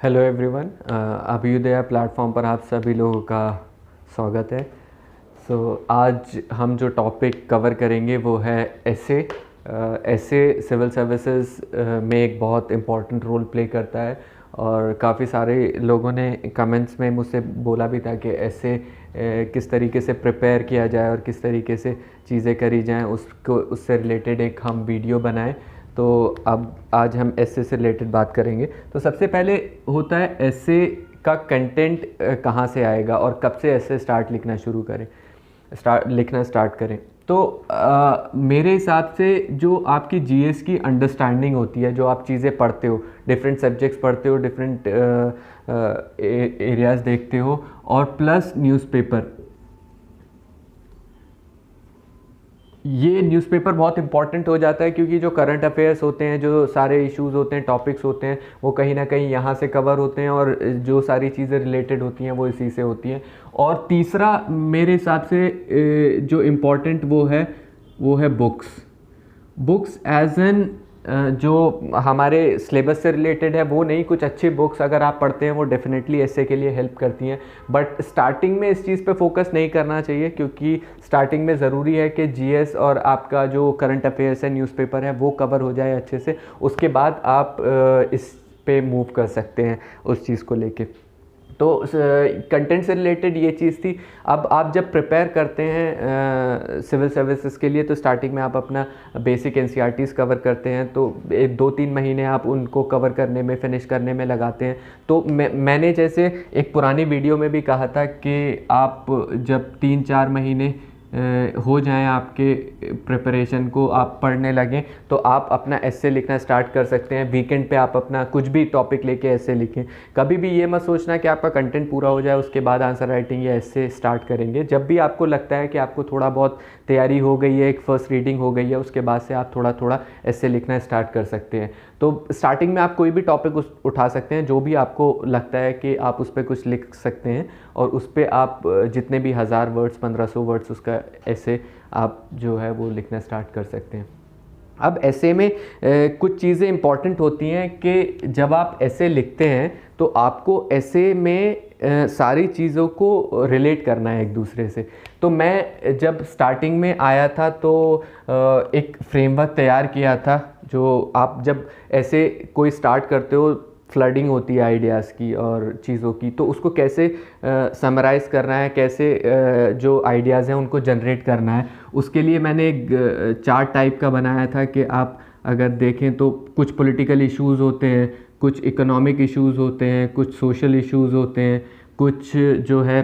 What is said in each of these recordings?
Hello everyone, Abhyuday platform पर आप सभी लोगों का स्वागत है। आज हम जो टॉपिक कवर करेंगे वो है एसे। एसे सिविल सर्विसेज में एक बहुत इम्पॉर्टेंट रोल प्ले करता है और काफ़ी सारे लोगों ने कमेंट्स में मुझसे बोला भी था कि एसे किस तरीके से प्रिपेयर किया जाए और किस तरीके से चीज़ें करी जाएं, उससे रिलेटेड एक हम वीडियो बनाएं। तो अब आज हम एसे से रिलेटेड बात करेंगे। तो सबसे पहले होता है एसे का कंटेंट कहाँ से आएगा और कब से एसे लिखना स्टार्ट करें। तो मेरे हिसाब से जो आपकी जीएस की अंडरस्टैंडिंग होती है, जो आप चीज़ें पढ़ते हो, डिफरेंट सब्जेक्ट्स पढ़ते हो, डिफरेंट एरियाज़ देखते हो, और प्लस न्यूज़पेपर, ये न्यूज़पेपर बहुत इंपॉर्टेंट हो जाता है क्योंकि जो करंट अफेयर्स होते हैं, जो सारे इश्यूज़ होते हैं, टॉपिक्स होते हैं, वो कहीं ना कहीं यहाँ से कवर होते हैं और जो सारी चीज़ें रिलेटेड होती हैं वो इसी से होती हैं। और तीसरा मेरे हिसाब से जो इम्पोर्टेंट वो है बुक्स एज एन जो हमारे सिलेबस से रिलेटेड है वो नहीं, कुछ अच्छी बुक्स अगर आप पढ़ते हैं वो डेफिनेटली ऐसे के लिए हेल्प करती हैं। बट स्टार्टिंग में इस चीज़ पे फोकस नहीं करना चाहिए क्योंकि स्टार्टिंग में ज़रूरी है कि जीएस और आपका जो करंट अफेयर्स है, न्यूज़पेपर है, वो कवर हो जाए अच्छे से। उसके बाद आप इस पे मूव कर सकते हैं उस चीज़ को लेके। तो कंटेंट से रिलेटेड ये चीज़ थी। अब आप जब प्रिपेयर करते हैं सिविल सर्विसेज के लिए तो स्टार्टिंग में आप अपना बेसिक एनसीईआरटीज़ कवर करते हैं, तो 2-3 महीने आप उनको कवर करने में, फिनिश करने में लगाते हैं। तो मैंने जैसे एक पुरानी वीडियो में भी कहा था कि आप जब 3-4 महीने हो जाएं आपके प्रिपरेशन को, आप पढ़ने लगें, तो आप अपना एसे लिखना स्टार्ट कर सकते हैं। वीकेंड पे आप अपना कुछ भी टॉपिक लेके एसे लिखें। कभी भी ये मत सोचना कि आपका कंटेंट पूरा हो जाए उसके बाद आंसर राइटिंग या एसे स्टार्ट करेंगे। जब भी आपको लगता है कि आपको थोड़ा बहुत तैयारी हो गई है, एक फर्स्ट रीडिंग हो गई है, उसके बाद से आप थोड़ा थोड़ा एसे लिखना स्टार्ट कर सकते हैं। तो स्टार्टिंग में आप कोई भी टॉपिक उठा सकते हैं, जो भी आपको लगता है कि आप उस पर कुछ लिख सकते हैं, और उस पर आप जितने भी 1000 वर्ड्स, 1500 वर्ड्स उसका ऐसे आप जो है वो लिखना स्टार्ट कर सकते हैं। अब ऐसे में कुछ चीज़ें इंपॉर्टेंट होती हैं कि जब आप ऐसे लिखते हैं तो आपको ऐसे में सारी चीज़ों को रिलेट करना है एक दूसरे से। तो मैं जब स्टार्टिंग में आया था तो एक फ्रेमवर्क तैयार किया था। जो आप जब ऐसे कोई स्टार्ट करते हो, फ्लडिंग होती है आइडियाज़ की और चीज़ों की, तो उसको कैसे समराइज़ करना है, कैसे जो आइडियाज़ हैं उनको जनरेट करना है, उसके लिए मैंने एक चार्ट टाइप का बनाया था कि आप अगर देखें तो कुछ पॉलिटिकल इश्यूज़ होते हैं, कुछ इकोनॉमिक इश्यूज़ होते हैं, कुछ सोशल इश्यूज़ होते हैं, कुछ जो है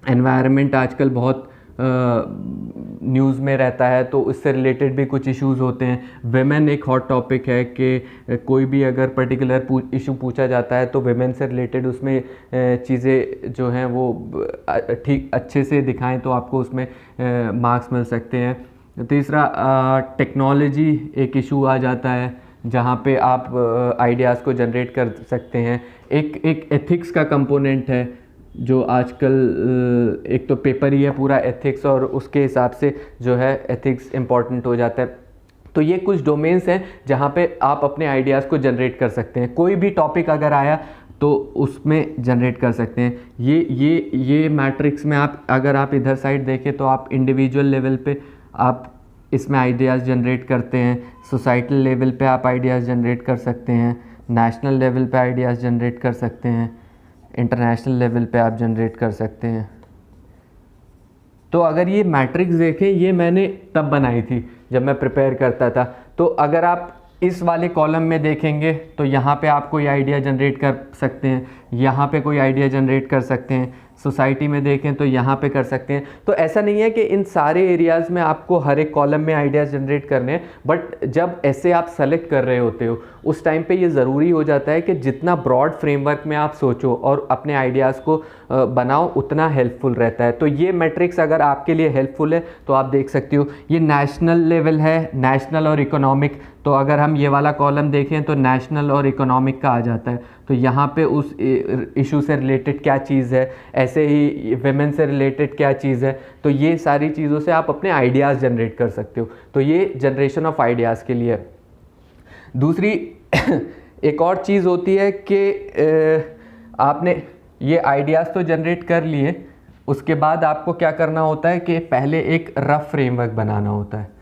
एनवायरनमेंट आजकल बहुत न्यूज़ में रहता है तो उससे रिलेटेड भी कुछ इश्यूज़ होते हैं। विमेन एक हॉट टॉपिक है कि कोई भी अगर पर्टिकुलर इशू पूछा जाता है तो विमेन से रिलेटेड उसमें चीज़ें जो हैं वो ठीक अच्छे से दिखाएं तो आपको उसमें मार्क्स मिल सकते हैं। तीसरा टेक्नोलॉजी एक इशू आ जाता है जहाँ पे आप आइडियाज़ को जनरेट कर सकते हैं। एक एथिक्स का कंपोनेंट है जो आजकल एक तो पेपर ही है पूरा एथिक्स, और उसके हिसाब से जो है एथिक्स इम्पॉर्टेंट हो जाता है। तो ये कुछ डोमेन्स हैं जहाँ पे आप अपने आइडियाज़ को जनरेट कर सकते हैं। कोई भी टॉपिक अगर आया तो उसमें जनरेट कर सकते हैं। ये मैट्रिक्स में अगर आप इधर साइड देखें तो आप इंडिविजुअल लेवल पे आप इसमें आइडियाज़ जनरेट करते हैं, सोसाइटल लेवल पे आप आइडियाज़ जनरेट कर सकते हैं, नेशनल लेवल पे आइडियाज़ जनरेट कर सकते हैं, इंटरनेशनल लेवल पे आप जनरेट कर सकते हैं। तो अगर ये मैट्रिक्स देखें, ये मैंने तब बनाई थी जब मैं प्रिपेयर करता था। तो अगर आप इस वाले कॉलम में देखेंगे तो यहाँ पे आप कोई आइडिया जनरेट कर सकते हैं, यहाँ पे कोई आइडिया जनरेट कर सकते हैं, सोसाइटी में देखें तो यहाँ पे कर सकते हैं। तो ऐसा नहीं है कि इन सारे एरियाज़ में आपको हर एक कॉलम में आइडियाज़ जनरेट करने हैं, बट जब ऐसे आप सेलेक्ट कर रहे होते हो उस टाइम पे ये ज़रूरी हो जाता है कि जितना ब्रॉड फ्रेमवर्क में आप सोचो और अपने आइडियाज़ को बनाओ उतना हेल्पफुल रहता है। तो ये मैट्रिक्स अगर आपके लिए हेल्पफुल है तो आप देख सकते हो। ये नेशनल लेवल है, नेशनल और इकोनॉमिक। तो अगर हम ये वाला कॉलम देखें तो नेशनल और इकोनॉमिक का आ जाता है। तो यहाँ पे उस इशू से रिलेटेड क्या चीज़ है, ऐसे ही विमेन से रिलेटेड क्या चीज़ है। तो ये सारी चीज़ों से आप अपने आइडियाज़ जनरेट कर सकते हो। तो ये जनरेशन ऑफ आइडियाज़ के लिए। दूसरी एक और चीज़ होती है कि आपने ये आइडियाज़ तो जनरेट कर लिए, उसके बाद आपको क्या करना होता है कि पहले एक रफ फ्रेमवर्क बनाना होता है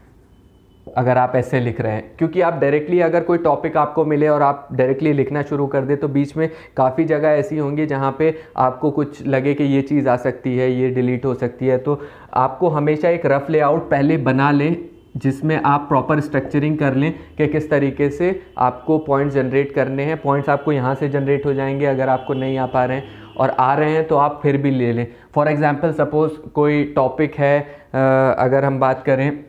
अगर आप ऐसे लिख रहे हैं। क्योंकि आप डायरेक्टली अगर कोई टॉपिक आपको मिले और आप डायरेक्टली लिखना शुरू कर दे तो बीच में काफ़ी जगह ऐसी होंगी जहाँ पे आपको कुछ लगे कि ये चीज़ आ सकती है, ये डिलीट हो सकती है। तो आपको हमेशा एक रफ लेआउट पहले बना लें जिसमें आप प्रॉपर स्ट्रक्चरिंग कर लें कि किस तरीके से आपको पॉइंट्स जनरेट करने हैं। पॉइंट्स आपको यहाँ से जनरेट हो जाएंगे अगर आपको नहीं आ पा रहे हैं, और आ रहे हैं तो आप फिर भी ले लें। फॉर एग्ज़ाम्पल सपोज़ कोई टॉपिक है, अगर हम बात करें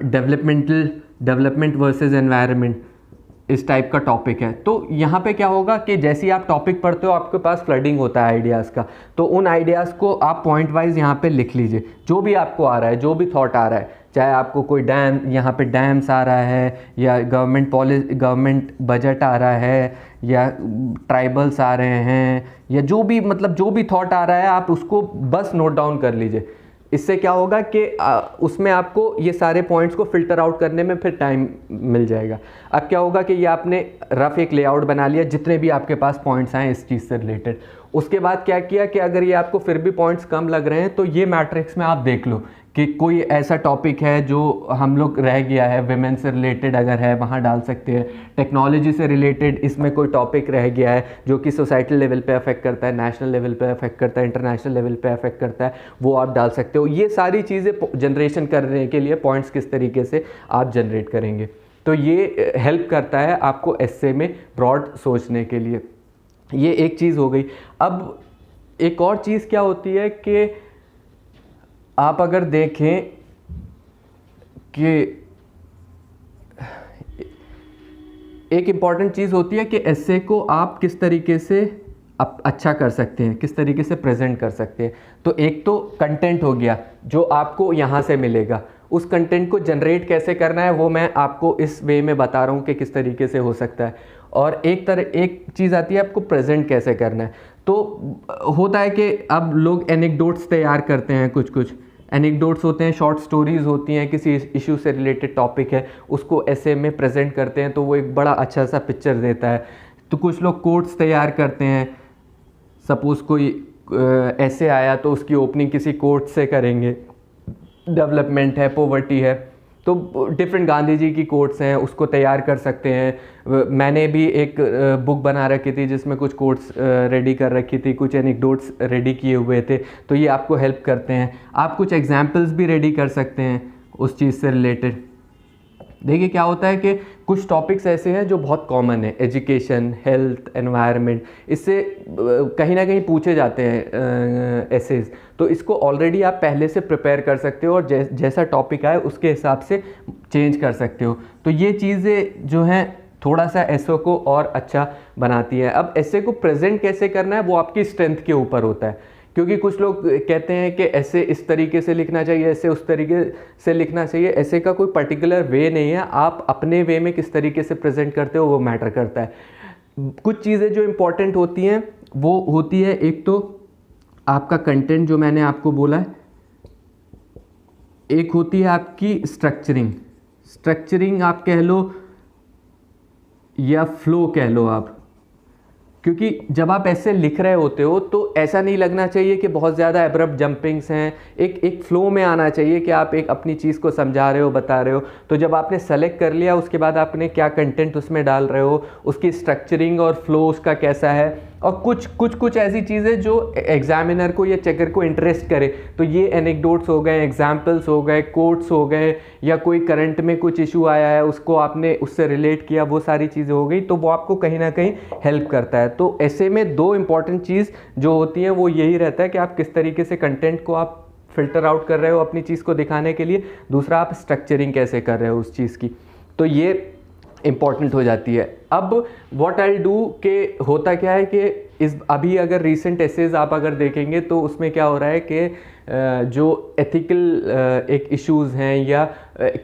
डेवलपमेंट वर्सेस एनवायरनमेंट, इस टाइप का टॉपिक है, तो यहाँ पे क्या होगा कि जैसे ही आप टॉपिक पढ़ते हो आपके पास फ्लडिंग होता है आइडियाज़ का। तो उन आइडियाज़ को आप पॉइंट वाइज यहाँ पे लिख लीजिए, जो भी आपको आ रहा है, जो भी थॉट आ रहा है, चाहे आपको कोई डैम, यहाँ पे डैम्स आ रहा है, या गवर्नमेंट बजट आ रहा है, या ट्राइबल्स आ रहे हैं, या जो भी मतलब जो भी थॉट आ रहा है आप उसको बस नोट डाउन कर लीजिए। इससे क्या होगा कि उसमें आपको ये सारे पॉइंट्स को फिल्टर आउट करने में फिर टाइम मिल जाएगा। अब क्या होगा कि ये आपने रफ एक लेआउट बना लिया जितने भी आपके पास पॉइंट्स आए इस चीज़ से रिलेटेड। उसके बाद क्या किया कि अगर ये आपको फिर भी पॉइंट्स कम लग रहे हैं तो ये मैट्रिक्स में आप देख लो कि कोई ऐसा टॉपिक है जो हम लोग रह गया है, विमेन से रिलेटेड अगर है वहाँ डाल सकते हैं, टेक्नोलॉजी से रिलेटेड इसमें कोई टॉपिक रह गया है जो कि सोसाइटल लेवल पे अफेक्ट करता है, नेशनल लेवल पे अफेक्ट करता है, इंटरनेशनल लेवल पे अफेक्ट करता है, वो आप डाल सकते हो। ये सारी चीज़ें जनरेशन करने के लिए पॉइंट्स किस तरीके से आप जनरेट करेंगे, तो ये हेल्प करता है आपको एस्से में ब्रॉड सोचने के लिए। ये एक चीज़ हो गई। अब एक और चीज़ क्या होती है कि आप अगर देखें कि एक इम्पॉर्टेंट चीज़ होती है कि एस्से को आप किस तरीके से अच्छा कर सकते हैं, किस तरीके से प्रेजेंट कर सकते हैं। तो एक तो कंटेंट हो गया जो आपको यहाँ से मिलेगा, उस कंटेंट को जनरेट कैसे करना है वो मैं आपको इस वे में बता रहा हूँ कि किस तरीके से हो सकता है। और एक चीज़ आती है आपको प्रेजेंट कैसे करना है। तो होता है कि अब लोग एनेक्डोट्स तैयार करते हैं, कुछ एनेक्डोट्स होते हैं, शॉर्ट स्टोरीज़ होती हैं, किसी इशू से रिलेटेड टॉपिक है उसको ऐसे में प्रेजेंट करते हैं तो वो एक बड़ा अच्छा सा पिक्चर देता है। तो कुछ लोग कोट्स तैयार करते हैं, सपोज़ कोई ऐसे आया तो उसकी ओपनिंग किसी कोट से करेंगे, डेवलपमेंट है, पॉवर्टी है, तो डिफरेंट गांधी जी की कोट्स हैं उसको तैयार कर सकते हैं। मैंने भी एक बुक बना रखी थी जिसमें कुछ कोट्स रेडी कर रखी थी, कुछ एनेक्डोट्स रेडी किए हुए थे, तो ये आपको हेल्प करते हैं। आप कुछ एग्जाम्पल्स भी रेडी कर सकते हैं उस चीज़ से रिलेटेड। देखिए क्या होता है कि कुछ टॉपिक्स ऐसे हैं जो बहुत कॉमन है, एजुकेशन, हेल्थ, एनवायरनमेंट, इससे कहीं ना कहीं पूछे जाते हैं एसेज, तो इसको ऑलरेडी आप पहले से प्रिपेयर कर सकते हो और जैसा टॉपिक आए उसके हिसाब से चेंज कर सकते हो। तो ये चीज़ें जो हैं थोड़ा सा एसओ को और अच्छा बनाती है। अब एसे को प्रेजेंट कैसे करना है वो आपकी स्ट्रेंथ के ऊपर होता है, क्योंकि कुछ लोग कहते हैं कि ऐसे इस तरीके से लिखना चाहिए, ऐसे उस तरीके से लिखना चाहिए। ऐसे का कोई पर्टिकुलर वे नहीं है, आप अपने वे में किस तरीके से प्रेजेंट करते हो वो मैटर करता है। कुछ चीज़ें जो इम्पोर्टेंट होती हैं वो होती है, एक तो आपका कंटेंट जो मैंने आपको बोला है, एक होती है आपकी स्ट्रक्चरिंग आप कह लो या फ्लो कह लो आप, क्योंकि जब आप ऐसे लिख रहे होते हो तो ऐसा नहीं लगना चाहिए कि बहुत ज़्यादा एब्रप्ट जंपिंग्स हैं, एक फ्लो में आना चाहिए कि आप एक अपनी चीज़ को समझा रहे हो, बता रहे हो। तो जब आपने सेलेक्ट कर लिया उसके बाद आपने क्या कंटेंट उसमें डाल रहे हो, उसकी स्ट्रक्चरिंग और फ्लो उसका कैसा है, और कुछ ऐसी चीज़ें जो एग्जामिनर को या चेकर को इंटरेस्ट करे। तो ये एनेक्डोट्स हो गए, एग्जाम्पल्स हो गए, कोट्स हो गए, या कोई करंट में कुछ इशू आया है उसको आपने उससे रिलेट किया, वो सारी चीज़ें हो गई, तो वो आपको कहीं ना कहीं हेल्प करता है। तो ऐसे में दो इंपॉर्टेंट चीज़ जो होती हैं वो यही रहता है कि आप किस तरीके से कंटेंट को आप फिल्टर आउट कर रहे हो अपनी चीज़ को दिखाने के लिए, दूसरा आप स्ट्रक्चरिंग कैसे कर रहे हो उस चीज़ की, तो ये इम्पॉर्टेंट हो जाती है। अब व्हाट आई डू के होता क्या है कि अभी अगर रीसेंट एसेज आप अगर देखेंगे तो उसमें क्या हो रहा है कि जो एथिकल एक इश्यूज़ हैं या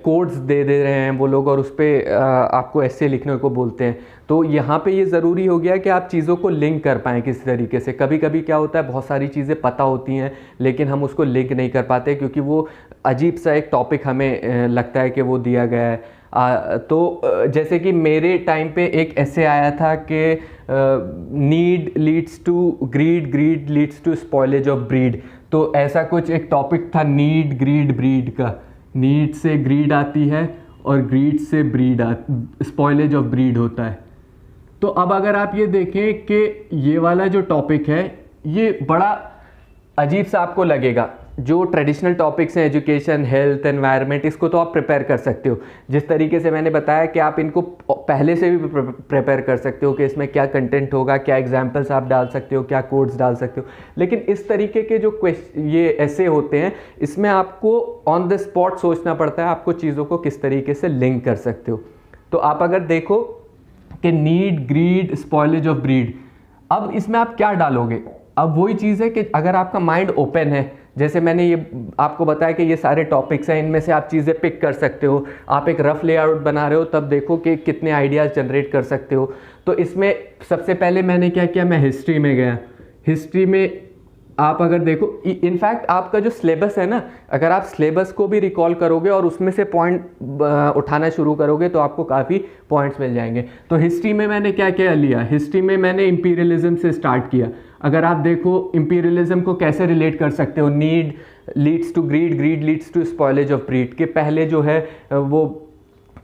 कोड्स दे रहे हैं वो लोग और उस पर आपको ऐसे लिखने को बोलते हैं। तो यहाँ पे ये ज़रूरी हो गया कि आप चीज़ों को लिंक कर पाएँ किसी तरीके से। कभी कभी क्या होता है बहुत सारी चीज़ें पता होती हैं लेकिन हम उसको लिंक नहीं कर पाते क्योंकि वो अजीब सा एक टॉपिक हमें लगता है कि वो दिया गया है। तो जैसे कि मेरे टाइम पे एक ऐसे आया था कि need leads to greed, greed leads to spoilage of breed. तो ऐसा कुछ एक टॉपिक था नीड ग्रीड ब्रीड का। नीड से ग्रीड आती है और ग्रीड से ब्रीड स्पॉइलेज ऑफ ब्रीड होता है। तो अब अगर आप ये देखें कि ये वाला जो टॉपिक है ये बड़ा अजीब सा आपको लगेगा। जो ट्रेडिशनल टॉपिक्स हैं एजुकेशन, हेल्थ, एनवायरनमेंट, इसको तो आप प्रिपेयर कर सकते हो। जिस तरीके से मैंने बताया कि आप इनको पहले से भी प्रिपेयर कर सकते हो कि इसमें क्या कंटेंट होगा, क्या एग्जाम्पल्स आप डाल सकते हो, क्या कोड्स डाल सकते हो। लेकिन इस तरीके के जो ये ऐसे होते हैं, इसमें आपको ऑन द स्पॉट सोचना पड़ता है, आपको चीज़ों को किस तरीके से लिंक कर सकते हो। तो आप अगर देखो कि need, greed, spoilage of breed, अब इसमें आप क्या डालोगे? अब वही चीज़ है कि अगर आपका माइंड ओपन है, जैसे मैंने ये आपको बताया कि ये सारे टॉपिक्स हैं, इनमें से आप चीज़ें पिक कर सकते हो। आप एक रफ लेआउट बना रहे हो तब देखो कि कितने आइडियाज़ जनरेट कर सकते हो। तो इसमें सबसे पहले मैंने क्या किया, मैं हिस्ट्री में गया। हिस्ट्री में आप अगर देखो, इनफैक्ट आपका जो सिलेबस है ना, अगर आप सिलेबस को भी रिकॉल करोगे और उसमें से पॉइंट उठाना शुरू करोगे तो आपको काफ़ी पॉइंट्स मिल जाएंगे। तो हिस्ट्री में मैंने क्या क्या लिया, हिस्ट्री में मैंने इंपीरियलिज्म से स्टार्ट किया। अगर आप देखो इंपीरियलिज्म को कैसे रिलेट कर सकते हो, need leads to greed, greed leads to spoilage of breed, के पहले जो है वो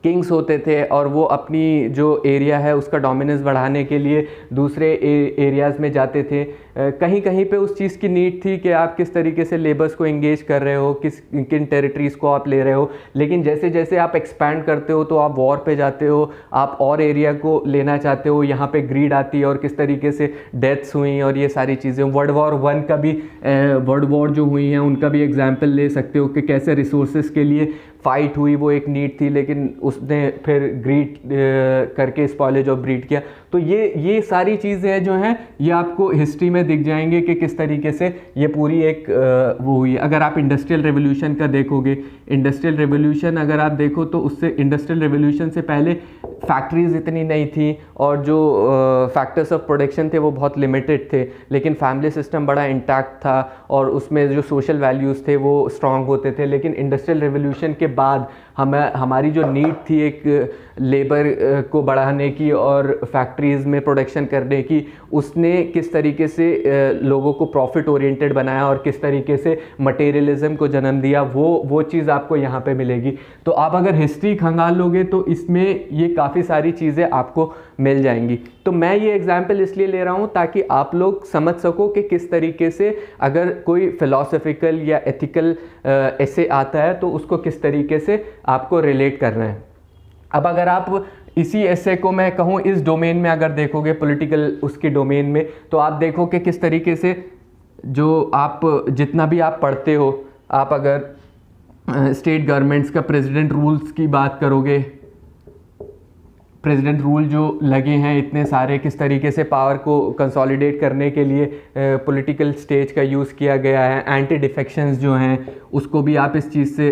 किंग्स होते थे और वो अपनी जो एरिया है उसका डोमिनेंस बढ़ाने के लिए दूसरे एरियाज़ में जाते थे। कहीं कहीं पे उस चीज़ की नीड थी कि आप किस तरीके से लेबर्स को एंगेज कर रहे हो, किन टेरिटरीज़ को आप ले रहे हो। लेकिन जैसे जैसे आप एक्सपैंड करते हो तो आप वॉर पे जाते हो, आप और एरिया को लेना चाहते हो, यहाँ पे ग्रीड आती है और किस तरीके से डेथ्स हुई और ये सारी चीज़ें। वर्ल्ड वॉर 1 का भी, वर्ल्ड वॉर जो हुई हैं उनका भी एग्जाम्पल ले सकते हो कि कैसे रिसोर्सेज के लिए फाइट हुई, वो एक नीड थी लेकिन उसने फिर ग्रीड करके स्पॉइलेज ऑफ ब्रीड किया। तो ये सारी चीज़ें जो हैं ये आपको हिस्ट्री में दिख जाएंगे कि किस तरीके से ये पूरी एक वो हुई है। अगर आप इंडस्ट्रियल रेवोल्यूशन का देखोगे, इंडस्ट्रियल रेवोल्यूशन अगर आप देखो तो उससे इंडस्ट्रियल रेवोल्यूशन से पहले फैक्ट्रीज इतनी नहीं थी और जो फैक्टर्स ऑफ प्रोडक्शन थे वो बहुत लिमिटेड थे, लेकिन फैमिली सिस्टम बड़ा इंटैक्ट था और उसमें जो सोशल वैल्यूज़ थे वो स्ट्रांग होते थे। लेकिन इंडस्ट्रियल रेवोल्यूशन के बाद हमारी जो नीड थी एक लेबर को बढ़ाने की और फैक्ट्रीज़ में प्रोडक्शन करने की, उसने किस तरीके से लोगों को प्रॉफिट ओरिएंटेड बनाया और किस तरीके से मटेरियलिज्म को जन्म दिया, वो चीज़ आपको यहाँ पे मिलेगी। तो आप अगर हिस्ट्री खंगाल लोगे तो इसमें ये काफ़ी सारी चीज़ें आपको मिल जाएंगी। तो मैं ये एग्जाम्पल इसलिए ले रहा हूँ ताकि आप लोग समझ सको कि किस तरीके से अगर कोई फिलॉसफिकल या एथिकल ऐसे आता है तो उसको किस तरीके से आपको रिलेट करना है। अब अगर आप इसी ऐसे को मैं कहूँ इस डोमेन में अगर देखोगे, पॉलिटिकल उसके डोमेन में, तो आप देखो कि किस तरीके से जो आप जितना भी आप पढ़ते हो, आप अगर स्टेट गवर्नमेंट्स का प्रेसिडेंट रूल्स की बात करोगे, प्रेसिडेंट रूल जो लगे हैं इतने सारे, किस तरीके से पावर को कंसोलिडेट करने के लिए पॉलिटिकल स्टेज का यूज़ किया गया है। एंटी डिफेक्शंस जो हैं उसको भी आप इस चीज़ से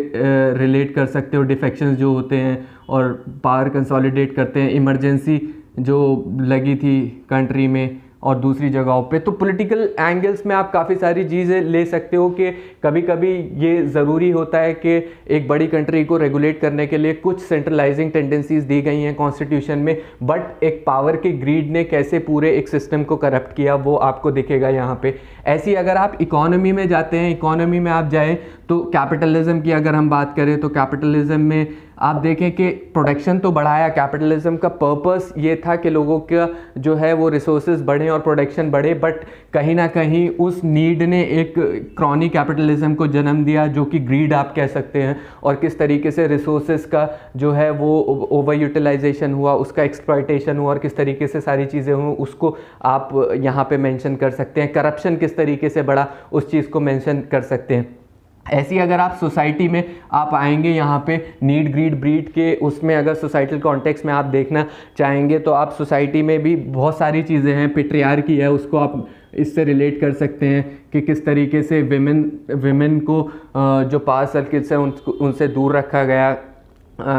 रिलेट कर सकते हो। डिफेक्शंस जो होते हैं और पावर कंसोलिडेट करते हैं, इमरजेंसी जो लगी थी कंट्री में और दूसरी जगहों पे, तो पॉलिटिकल एंगल्स में आप काफ़ी सारी चीज़ें ले सकते हो कि कभी कभी ये ज़रूरी होता है कि एक बड़ी कंट्री को रेगुलेट करने के लिए कुछ सेंट्रलाइजिंग टेंडेंसीज दी गई हैं कॉन्स्टिट्यूशन में, बट एक पावर के ग्रीड ने कैसे पूरे एक सिस्टम को करप्ट किया वो आपको दिखेगा यहाँ पे। ऐसी अगर आप इकोनॉमी में जाते हैं, इकोनॉमी में आप जाएँ तो कैपिटलिज्म की अगर हम बात करें तो कैपिटलिज्म में आप देखें कि प्रोडक्शन तो बढ़ाया। कैपिटलिज्म का पर्पस ये था कि लोगों का जो है वो रिसोर्सेज बढ़े और प्रोडक्शन बढ़े, बट कहीं ना कहीं उस नीड ने एक क्रॉनिक कैपिटलिज्म को जन्म दिया जो कि ग्रीड आप कह सकते हैं, और किस तरीके से रिसोर्सेज का जो है वो ओवर यूटिलाइजेशन हुआ, उसका एक्सप्लॉयटेशन हुआ और किस तरीके से सारी चीज़ें हुई उसको आप यहाँ पे मेंशन कर सकते हैं। करप्शन किस तरीके से बढ़ा उस चीज़ को मेंशन कर सकते हैं। ऐसी अगर आप सोसाइटी में आप आएंगे यहाँ पे नीड ग्रीड ब्रीड के उसमें अगर सोसाइटल कॉन्टेक्स्ट में आप देखना चाहेंगे तो आप सोसाइटी में भी बहुत सारी चीज़ें हैं। पेट्रियार्की है, उसको आप इससे रिलेट कर सकते हैं कि किस तरीके से विमेन को जो पावर सर्किल्स हैं उनसे दूर रखा गया,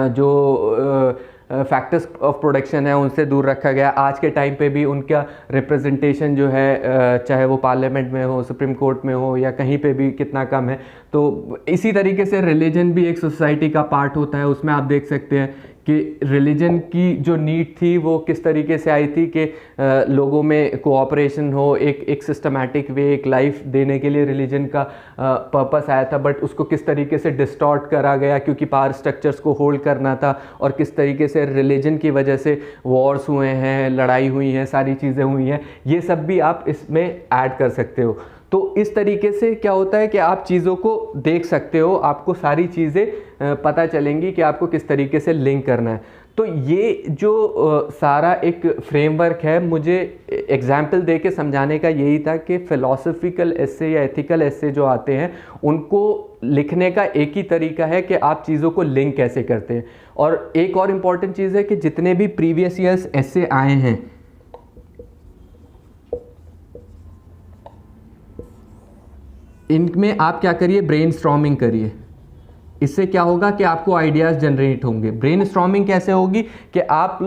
जो फैक्टर्स ऑफ प्रोडक्शन है उनसे दूर रखा गया। आज के टाइम पे भी उनका रिप्रेजेंटेशन जो है चाहे वो पार्लियामेंट में हो, सुप्रीम कोर्ट में हो या कहीं पे भी, कितना कम है। तो इसी तरीके से रिलीजन भी एक सोसाइटी का पार्ट होता है। उसमें आप देख सकते हैं कि रिलीजन की जो नीड थी वो किस तरीके से आई थी कि लोगों में कोऑपरेशन हो, एक सिस्टमैटिक वे, एक लाइफ देने के लिए रिलीजन का पर्पस आया था, बट उसको किस तरीके से डिस्टॉर्ट करा गया क्योंकि पावर स्ट्रक्चर्स को होल्ड करना था, और किस तरीके से रिलीजन की वजह से वॉर्स हुए हैं, लड़ाई हुई हैं, सारी चीज़ें हुई हैं, ये सब भी आप इसमें ऐड कर सकते हो। तो इस तरीके से क्या होता है कि आप चीज़ों को देख सकते हो, आपको सारी चीज़ें पता चलेंगी कि आपको किस तरीके से लिंक करना है। तो ये जो सारा एक फ्रेमवर्क है, मुझे एग्जाम्पल दे के समझाने का यही था कि फ़िलॉसफिकल एस्से या एथिकल एस्से जो आते हैं उनको लिखने का एक ही तरीका है कि आप चीज़ों को लिंक कैसे करते हैं। और एक और इम्पॉर्टेंट चीज़ है कि जितने भी प्रीवियस ईयर्स एस्से आए हैं, इनमें आप क्या करिए, ब्रेनस्टॉर्मिंग करिए। इससे क्या होगा कि आपको आइडियाज़ जनरेट होंगे। ब्रेनस्टॉर्मिंग कैसे होगी कि आप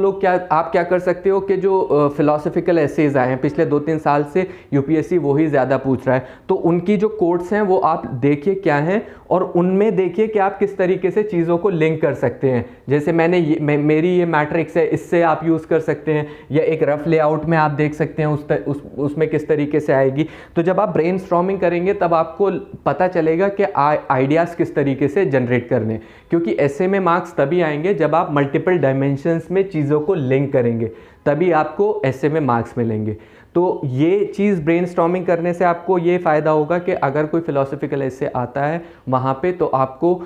क्या कर सकते हो कि जो फिलोसफिकल एसेज आए हैं पिछले 2-3 साल से, यूपीएससी वही ज़्यादा पूछ रहा है, तो उनकी जो कोट्स हैं वो आप देखिए क्या हैं, और उनमें देखिए कि आप किस तरीके से चीज़ों को लिंक कर सकते हैं। जैसे मेरी ये मैट्रिक्स है, इससे आप यूज़ कर सकते हैं, या एक रफ लेआउट में आप देख सकते हैं उसमें किस तरीके से आएगी। तो जब आप ब्रेनस्टॉर्मिंग करेंगे तब आपको पता चलेगा कि आइडियाज़ किस तरीके से जनरेट करने, क्योंकि ऐसे में मार्क्स तभी आएंगे जब आप मल्टीपल डायमेंशंस में चीज़ों को लिंक करेंगे, तभी आपको ऐसे में मार्क्स मिलेंगे। तो ये चीज़ ब्रेनस्टॉर्मिंग करने से आपको ये फ़ायदा होगा कि अगर कोई फिलोसफिकल एसे आता है वहाँ पे, तो आपको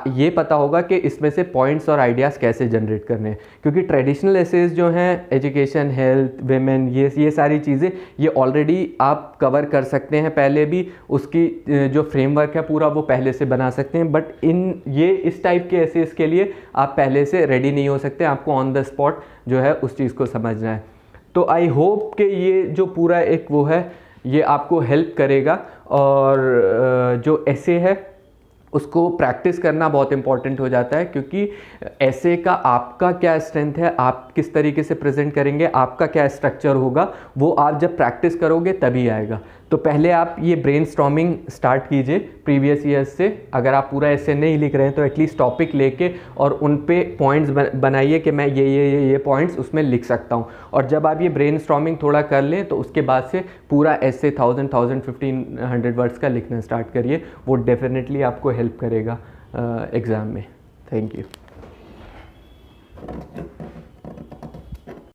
ये पता होगा कि इसमें से पॉइंट्स और आइडियाज़ कैसे जनरेट करने हैं। क्योंकि ट्रेडिशनल एसेज जो हैं, एजुकेशन, हेल्थ, वेमेन, ये सारी चीज़ें ये ऑलरेडी आप कवर कर सकते हैं पहले भी, उसकी जो फ्रेमवर्क है पूरा वो पहले से बना सकते हैं। बट इस टाइप के एसेज के लिए आप पहले से रेडी नहीं हो सकते, आपको ऑन द स्पॉट जो है उस चीज़ को समझना है। तो आई होप कि ये जो पूरा एक वो है ये आपको हेल्प करेगा, और जो ऐसे है उसको प्रैक्टिस करना बहुत इंपॉर्टेंट हो जाता है, क्योंकि ऐसे का आपका क्या स्ट्रेंथ है, आप किस तरीके से प्रेजेंट करेंगे, आपका क्या स्ट्रक्चर होगा, वो आप जब प्रैक्टिस करोगे तभी आएगा। तो पहले आप ये ब्रेनस्टॉर्मिंग स्टार्ट कीजिए प्रीवियस ईयर्स से। अगर आप पूरा ऐसे नहीं लिख रहे हैं तो एटलीस्ट टॉपिक लेके और उन पे पॉइंट्स बनाइए कि मैं ये पॉइंट्स उसमें लिख सकता हूँ। और जब आप ये ब्रेनस्टॉर्मिंग थोड़ा कर लें तो उसके बाद से पूरा ऐसे 1500 वर्ड्स का लिखना स्टार्ट करिए, वो डेफिनेटली आपको हेल्प करेगा एग्ज़ाम में। Thank you.